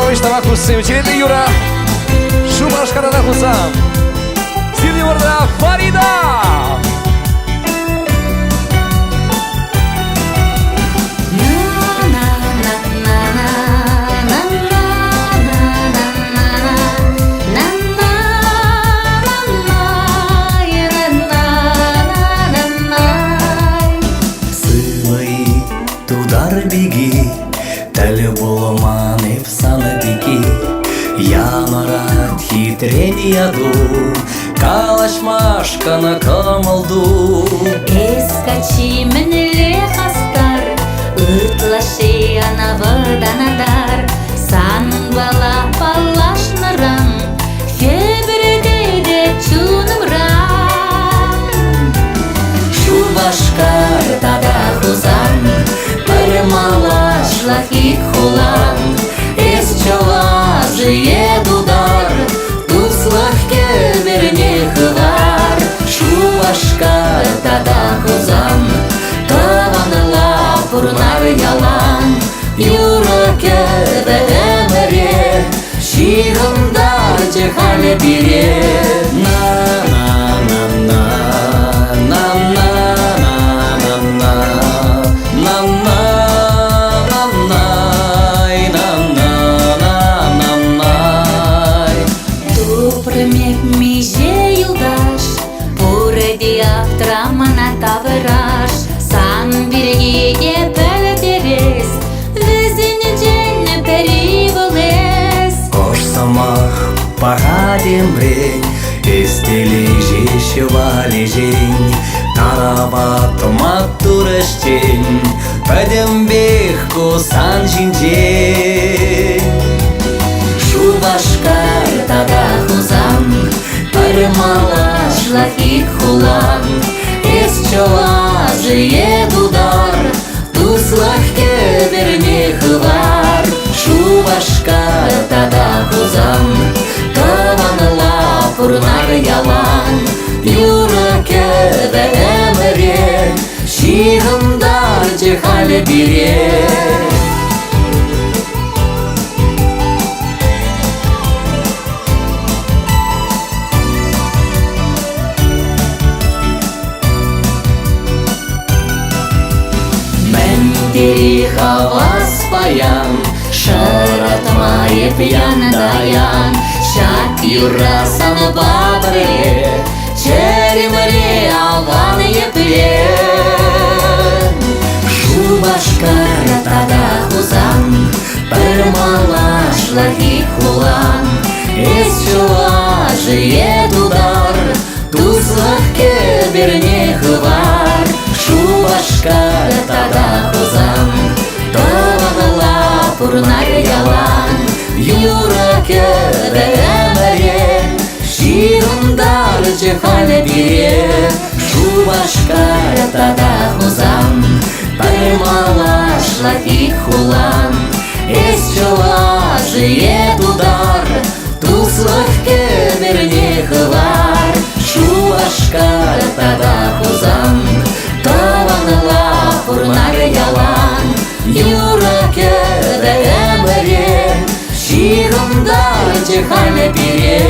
Петрович Тамак Хусым, Череды Юра, Шубашкарада Хусам, Сирни Орда Фарида. Беги, тәлі болман ефсаны беги, Янарат хитренияду, Калашмашкана камалду. Эскачи мініле қастар, Үтлаши анавыданадар, Санын бала палашнырам, Фебредейде чунымрам. Шубашкар тада хузам, Малаш лахик хулан, эс чалажы едудар, туслах кеверне хывар. Шубашкар тада хузам, таванла пурнар ялан, юра кебе эмере, шигымдар жехале бире. Тавыраш, сан биргеге пәлдерес, Візіне жәнне пәрі болес. Кош самах парадембрень, Эстелі жеші валежень, Тарават маттурештень, Пәдембех косан жинжень. Шубашкар тада хузам, Пармалаш лахик хулан, Эс чалажы едудар, туслах кеверне хывар. Шубашкар тада хузам, таванла пурнар ялан, юра кебе эмере, шигымдар жехале бире. Хавас паян, шаратмайып янадаян, Шак юрасан бабре, черемре алган епле. Шубашкар тада хузам, Пармалаш лахик хулан, Эс чалажы едудар, туслах кеберне хывар. Шубашкар тада хузам, таванла пурнар ялан, юра кебе эмере, шигымдар жехале бире. Шубашкар тада хузам, Пармалаш лахик хулан, Эс чалажы едудар, туслах кеберне хывар. Шубашкар тада хузам, таванла пурнар ялан, юра кебе эмере, шигымдар жехале бире.